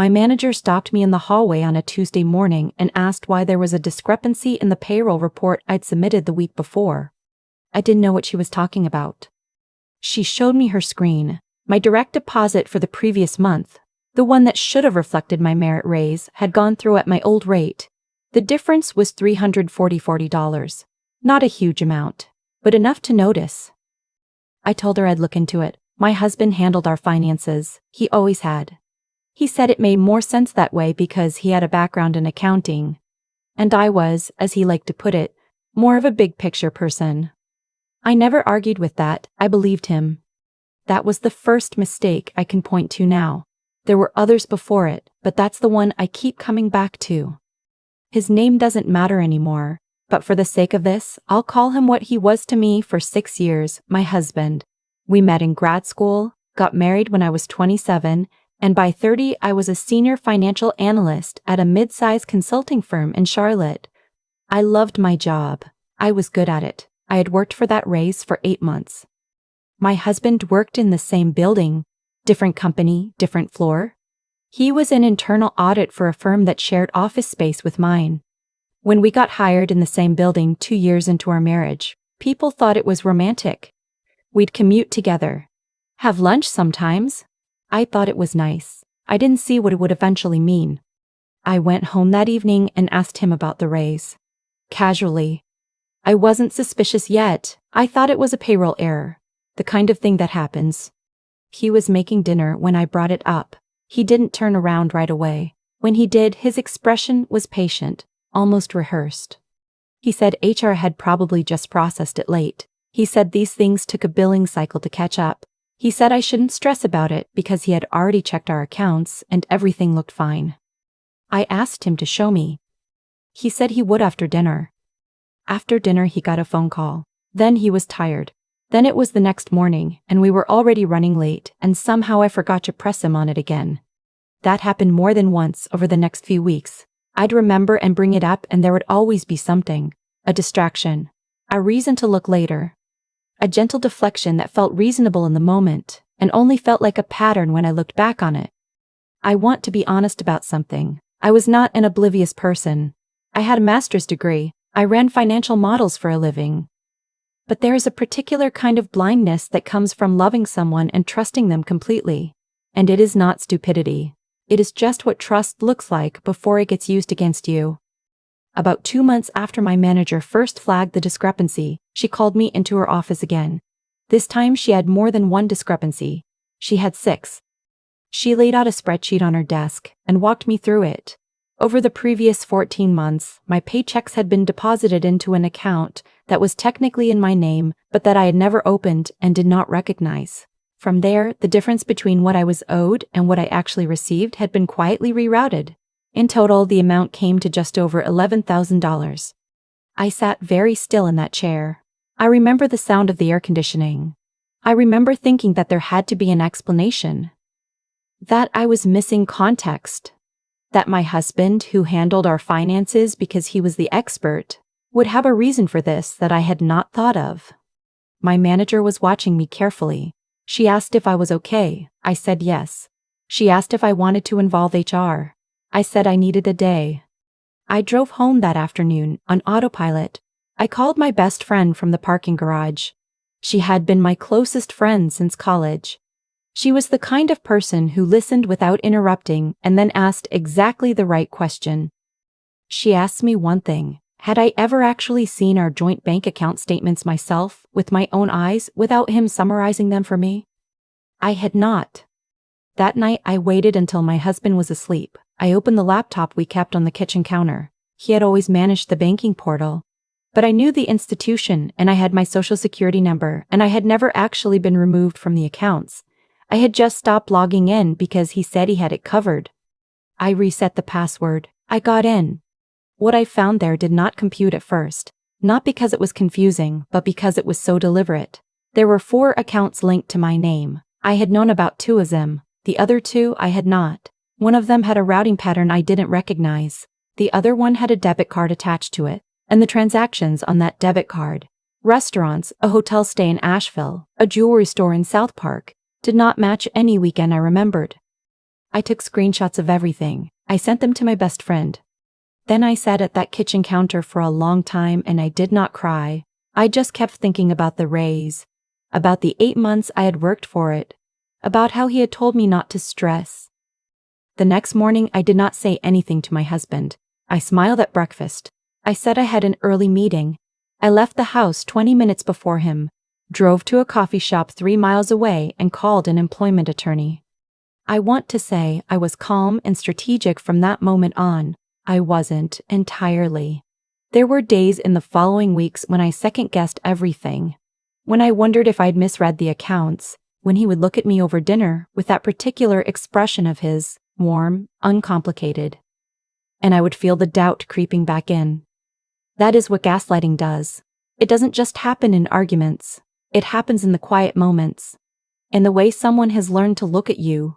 My manager stopped me in the hallway on a Tuesday morning and asked why there was a discrepancy in the payroll report I'd submitted the week before. I didn't know what she was talking about. She showed me her screen. My direct deposit for the previous month, the one that should have reflected my merit raise, had gone through at my old rate. The difference was $340. Not a huge amount, but enough to notice. I told her I'd look into it. My husband handled our finances. He always had. He said it made more sense that way because he had a background in accounting. And I was, as he liked to put it, more of a big picture person. I never argued with that. I believed him. That was the first mistake I can point to now. There were others before it, but that's the one I keep coming back to. His name doesn't matter anymore, but for the sake of this, I'll call him what he was to me for 6 years, my husband. We met in grad school, got married when I was 27, and by 30 I was a senior financial analyst at a mid-size consulting firm in Charlotte. I loved my job. I was good at it. I had worked for that raise for 8 months. My husband worked in the same building, different company, different floor. He was in internal audit for a firm that shared office space with mine. When we got hired in the same building 2 years into our marriage, people thought it was romantic. We'd commute together, have lunch sometimes. I thought it was nice. I didn't see what it would eventually mean. I went home that evening and asked him about the raise. Casually. I wasn't suspicious yet. I thought it was a payroll error, the kind of thing that happens. He was making dinner when I brought it up. He didn't turn around right away. When he did, his expression was patient, almost rehearsed. He said HR had probably just processed it late. He said these things took a billing cycle to catch up. He said I shouldn't stress about it because he had already checked our accounts and everything looked fine. I asked him to show me. He said he would after dinner. After dinner he got a phone call. Then he was tired. Then it was the next morning, and we were already running late, and somehow I forgot to press him on it again. That happened more than once over the next few weeks. I'd remember and bring it up, and there would always be something. A distraction. A reason to look later. A gentle deflection that felt reasonable in the moment, and only felt like a pattern when I looked back on it. I want to be honest about something. I was not an oblivious person. I had a master's degree. I ran financial models for a living. But there is a particular kind of blindness that comes from loving someone and trusting them completely. And it is not stupidity. It is just what trust looks like before it gets used against you. About 2 months after my manager first flagged the discrepancy, she called me into her office again. This time she had more than one discrepancy. She had 6. She laid out a spreadsheet on her desk and walked me through it. Over the previous 14 months, my paychecks had been deposited into an account that was technically in my name, but that I had never opened and did not recognize. From there, the difference between what I was owed and what I actually received had been quietly rerouted. In total, the amount came to just over $11,000. I sat very still in that chair. I remember the sound of the air conditioning. I remember thinking that there had to be an explanation. That I was missing context. That my husband, who handled our finances because he was the expert, would have a reason for this that I had not thought of. My manager was watching me carefully. She asked if I was okay. I said yes. She asked if I wanted to involve HR. I said I needed a day. I drove home that afternoon on autopilot. I called my best friend from the parking garage. She had been my closest friend since college. She was the kind of person who listened without interrupting and then asked exactly the right question. She asked me one thing. Had I ever actually seen our joint bank account statements myself, with my own eyes, without him summarizing them for me? I had not. That night I waited until my husband was asleep. I opened the laptop we kept on the kitchen counter. He had always managed the banking portal. But I knew the institution, and I had my social security number, and I had never actually been removed from the accounts. I had just stopped logging in because he said he had it covered. I reset the password. I got in. What I found there did not compute at first. Not because it was confusing, but because it was so deliberate. There were 4 accounts linked to my name. I had known about 2 of them. The other 2 I had not. One of them had a routing pattern I didn't recognize. The other one had a debit card attached to it, and the transactions on that debit card, restaurants, a hotel stay in Asheville, a jewelry store in South Park, did not match any weekend I remembered. I took screenshots of everything. I sent them to my best friend. Then I sat at that kitchen counter for a long time and I did not cry. I just kept thinking about the raise, about the 8 months I had worked for it, about how he had told me not to stress. The next morning I did not say anything to my husband. I smiled at breakfast. I said I had an early meeting. I left the house 20 minutes before him, drove to a coffee shop 3 miles away and called an employment attorney. I want to say I was calm and strategic from that moment on. I wasn't entirely. There were days in the following weeks when I second-guessed everything. When I wondered if I'd misread the accounts, when he would look at me over dinner with that particular expression of his, warm, uncomplicated. And I would feel the doubt creeping back in. That is what gaslighting does. It doesn't just happen in arguments. It happens in the quiet moments. In the way someone has learned to look at you.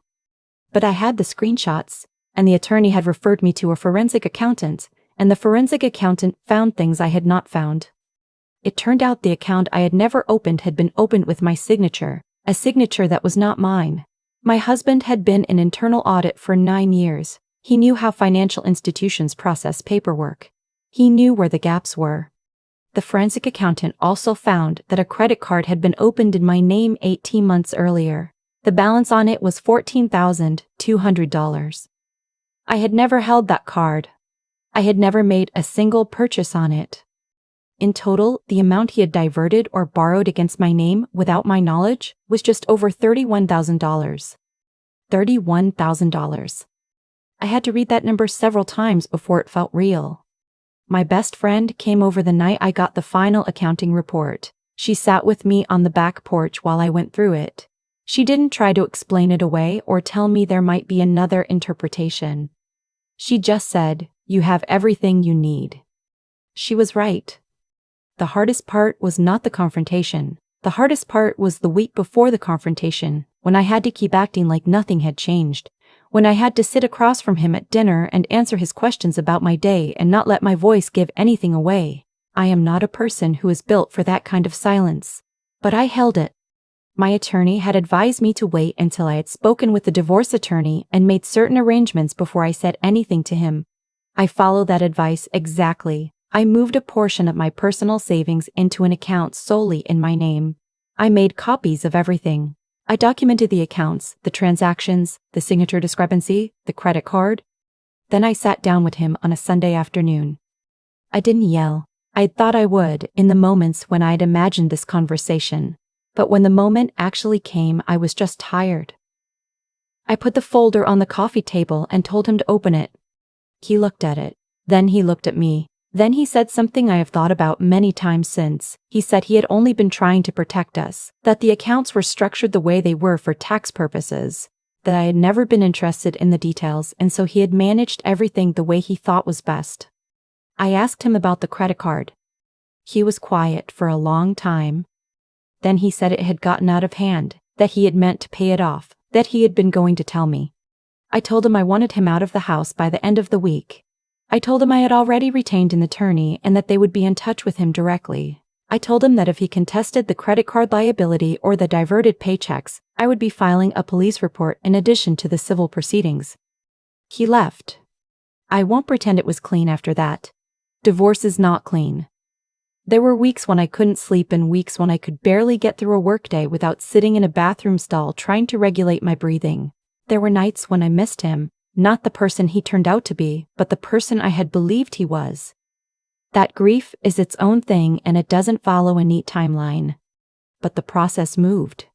But I had the screenshots, and the attorney had referred me to a forensic accountant, and the forensic accountant found things I had not found. It turned out the account I had never opened had been opened with my signature, a signature that was not mine. My husband had been in internal audit for 9 years. He knew how financial institutions process paperwork. He knew where the gaps were. The forensic accountant also found that a credit card had been opened in my name 18 months earlier. The balance on it was $14,200. I had never held that card. I had never made a single purchase on it. In total, the amount he had diverted or borrowed against my name without my knowledge was just over $31,000. $31,000. I had to read that number several times before it felt real. My best friend came over the night I got the final accounting report. She sat with me on the back porch while I went through it. She didn't try to explain it away or tell me there might be another interpretation. She just said, "You have everything you need." She was right. The hardest part was not the confrontation. The hardest part was the week before the confrontation, when I had to keep acting like nothing had changed. When I had to sit across from him at dinner and answer his questions about my day and not let my voice give anything away. I am not a person who is built for that kind of silence. But I held it. My attorney had advised me to wait until I had spoken with the divorce attorney and made certain arrangements before I said anything to him. I followed that advice exactly. I moved a portion of my personal savings into an account solely in my name. I made copies of everything. I documented the accounts, the transactions, the signature discrepancy, the credit card. Then I sat down with him on a Sunday afternoon. I didn't yell. I thought I would in the moments when I'd imagined this conversation. But when the moment actually came, I was just tired. I put the folder on the coffee table and told him to open it. He looked at it. Then he looked at me. Then he said something I have thought about many times since. He said he had only been trying to protect us, that the accounts were structured the way they were for tax purposes, that I had never been interested in the details and so he had managed everything the way he thought was best. I asked him about the credit card. He was quiet for a long time. Then he said it had gotten out of hand, that he had meant to pay it off, that he had been going to tell me. I told him I wanted him out of the house by the end of the week. I told him I had already retained an attorney and that they would be in touch with him directly. I told him that if he contested the credit card liability or the diverted paychecks, I would be filing a police report in addition to the civil proceedings. He left. I won't pretend it was clean after that. Divorce is not clean. There were weeks when I couldn't sleep and weeks when I could barely get through a workday without sitting in a bathroom stall trying to regulate my breathing. There were nights when I missed him. Not the person he turned out to be, but the person I had believed he was. That grief is its own thing and it doesn't follow a neat timeline. But the process moved.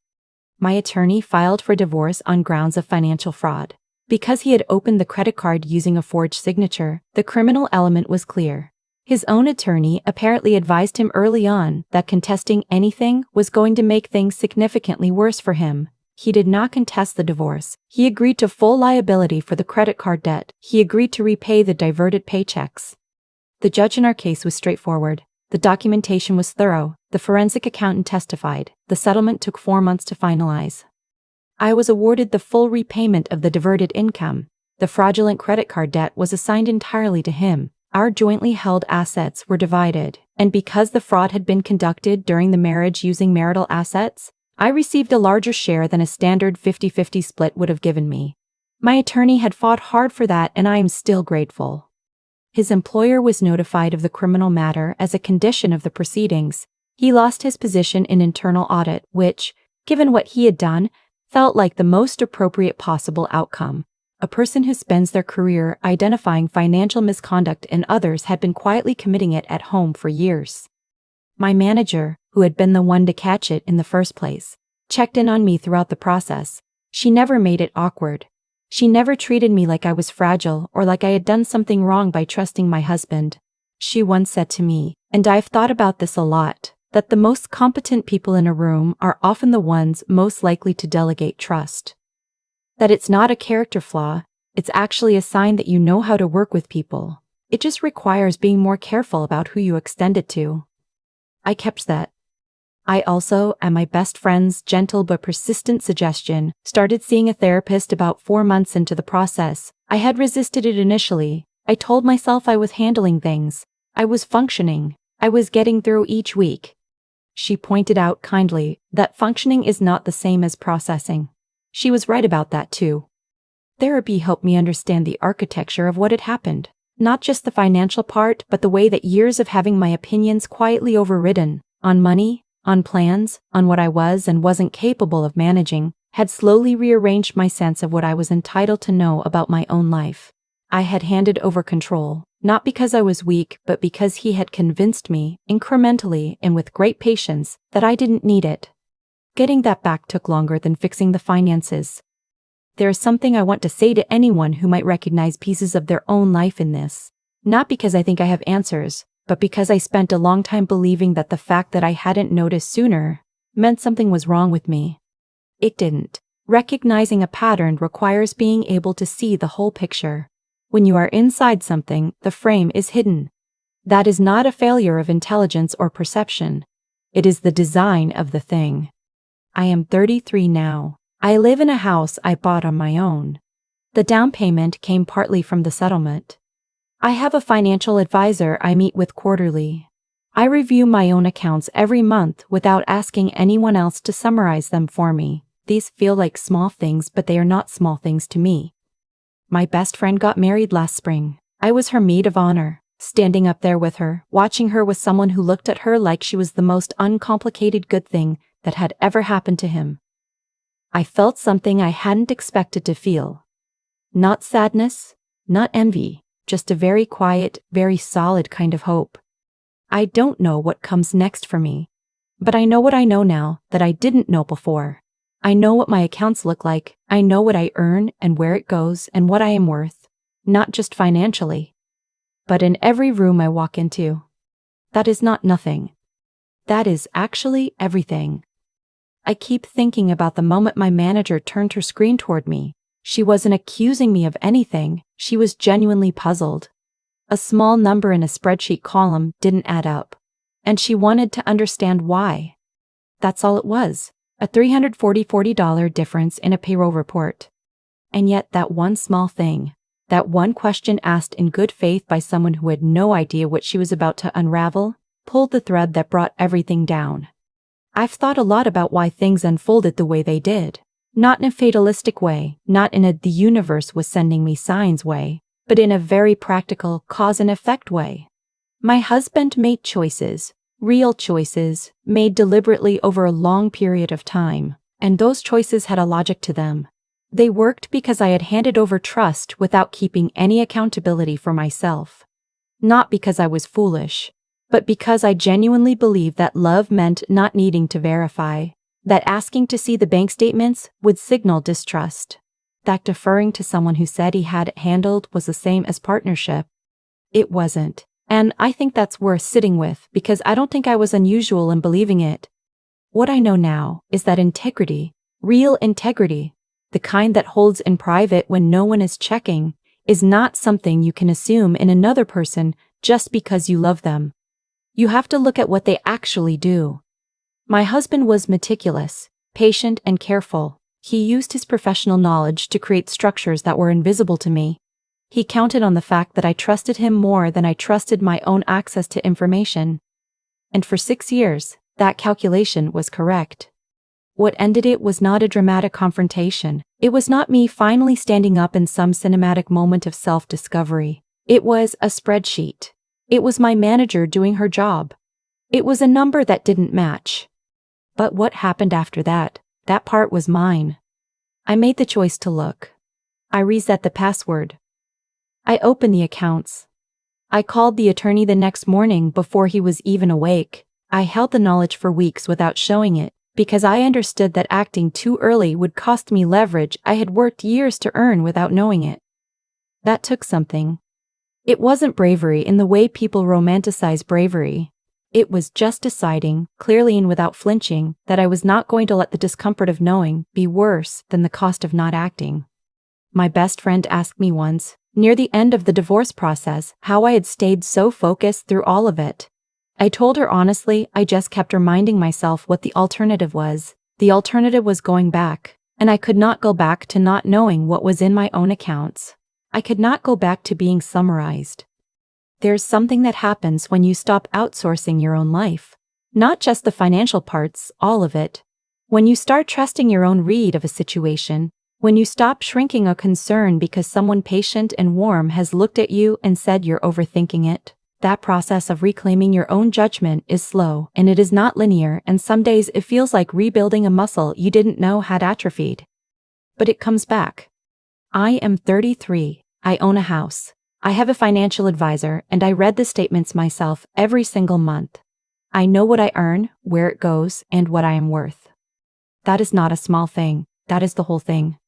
My attorney filed for divorce on grounds of financial fraud. Because he had opened the credit card using a forged signature, the criminal element was clear. His own attorney apparently advised him early on that contesting anything was going to make things significantly worse for him. He did not contest the divorce. He agreed to full liability for the credit card debt. He agreed to repay the diverted paychecks. The judge in our case was straightforward. The documentation was thorough. The forensic accountant testified. The settlement took 4 months to finalize. I was awarded the full repayment of the diverted income. The fraudulent credit card debt was assigned entirely to him. Our jointly held assets were divided, and because the fraud had been conducted during the marriage using marital assets, I received a larger share than a standard 50-50 split would have given me. My attorney had fought hard for that, and I am still grateful. His employer was notified of the criminal matter as a condition of the proceedings. He lost his position in internal audit, which, given what he had done, felt like the most appropriate possible outcome. A person who spends their career identifying financial misconduct in others had been quietly committing it at home for years. My manager, who had been the one to catch it in the first place, checked in on me throughout the process. She never made it awkward. She never treated me like I was fragile or like I had done something wrong by trusting my husband. She once said to me, and I've thought about this a lot, that the most competent people in a room are often the ones most likely to delegate trust. That it's not a character flaw, it's actually a sign that you know how to work with people. It just requires being more careful about who you extend it to. I kept that. I also, at my best friend's gentle but persistent suggestion, started seeing a therapist about 4 months into the process. I had resisted it initially. I told myself I was handling things. I was functioning. I was getting through each week. She pointed out kindly that functioning is not the same as processing. She was right about that too. Therapy helped me understand the architecture of what had happened. Not just the financial part, but the way that years of having my opinions quietly overridden, on money, on plans, on what I was and wasn't capable of managing, had slowly rearranged my sense of what I was entitled to know about my own life. I had handed over control, not because I was weak, but because he had convinced me, incrementally and with great patience, that I didn't need it. Getting that back took longer than fixing the finances. There is something I want to say to anyone who might recognize pieces of their own life in this. Not because I think I have answers, but because I spent a long time believing that the fact that I hadn't noticed sooner meant something was wrong with me. It didn't. Recognizing a pattern requires being able to see the whole picture. When you are inside something, the frame is hidden. That is not a failure of intelligence or perception. It is the design of the thing. I am 33 now. I live in a house I bought on my own. The down payment came partly from the settlement. I have a financial advisor I meet with quarterly. I review my own accounts every month without asking anyone else to summarize them for me. These feel like small things, but they are not small things to me. My best friend got married last spring. I was her maid of honor, standing up there with her, watching her with someone who looked at her like she was the most uncomplicated good thing that had ever happened to him. I felt something I hadn't expected to feel. Not sadness, not envy, just a very quiet, very solid kind of hope. I don't know what comes next for me, but I know what I know now that I didn't know before. I know what my accounts look like. I know what I earn and where it goes and what I am worth, not just financially, but in every room I walk into. That is not nothing. That is actually everything. I keep thinking about the moment my manager turned her screen toward me. She wasn't accusing me of anything. She was genuinely puzzled. A small number in a spreadsheet column didn't add up, and she wanted to understand why. That's all it was, a $340 difference in a payroll report. And yet that one small thing, that one question asked in good faith by someone who had no idea what she was about to unravel, pulled the thread that brought everything down. I've thought a lot about why things unfolded the way they did. Not in a fatalistic way, not in a the universe was sending me signs way, but in a very practical cause and effect way. My husband made choices, real choices, made deliberately over a long period of time, and those choices had a logic to them. They worked because I had handed over trust without keeping any accountability for myself. Not because I was foolish, but because I genuinely believed that love meant not needing to verify, that asking to see the bank statements would signal distrust, that deferring to someone who said he had it handled was the same as partnership. It wasn't, and I think that's worth sitting with because I don't think I was unusual in believing it. What I know now is that integrity, real integrity, the kind that holds in private when no one is checking, is not something you can assume in another person just because you love them. You have to look at what they actually do. My husband was meticulous, patient, and careful. He used his professional knowledge to create structures that were invisible to me. He counted on the fact that I trusted him more than I trusted my own access to information. And for 6 years, that calculation was correct. What ended it was not a dramatic confrontation. It was not me finally standing up in some cinematic moment of self-discovery. It was a spreadsheet. It was my manager doing her job. It was a number that didn't match. But what happened after that? That part was mine. I made the choice to look. I reset the password. I opened the accounts. I called the attorney the next morning before he was even awake. I held the knowledge for weeks without showing it, because I understood that acting too early would cost me leverage I had worked years to earn without knowing it. That took something. It wasn't bravery in the way people romanticize bravery. It was just deciding, clearly and without flinching, that I was not going to let the discomfort of knowing be worse than the cost of not acting. My best friend asked me once, near the end of the divorce process, how I had stayed so focused through all of it. I told her honestly, I just kept reminding myself what the alternative was. The alternative was going back, and I could not go back to not knowing what was in my own accounts. I could not go back to being summarized. There's something that happens when you stop outsourcing your own life. Not just the financial parts, all of it. When you start trusting your own read of a situation, when you stop shrinking a concern because someone patient and warm has looked at you and said you're overthinking it. That process of reclaiming your own judgment is slow, and it is not linear, and some days it feels like rebuilding a muscle you didn't know had atrophied. But it comes back. I am 33. I own a house. I have a financial advisor, and I read the statements myself every single month. I know what I earn, where it goes, and what I am worth. That is not a small thing. That is the whole thing.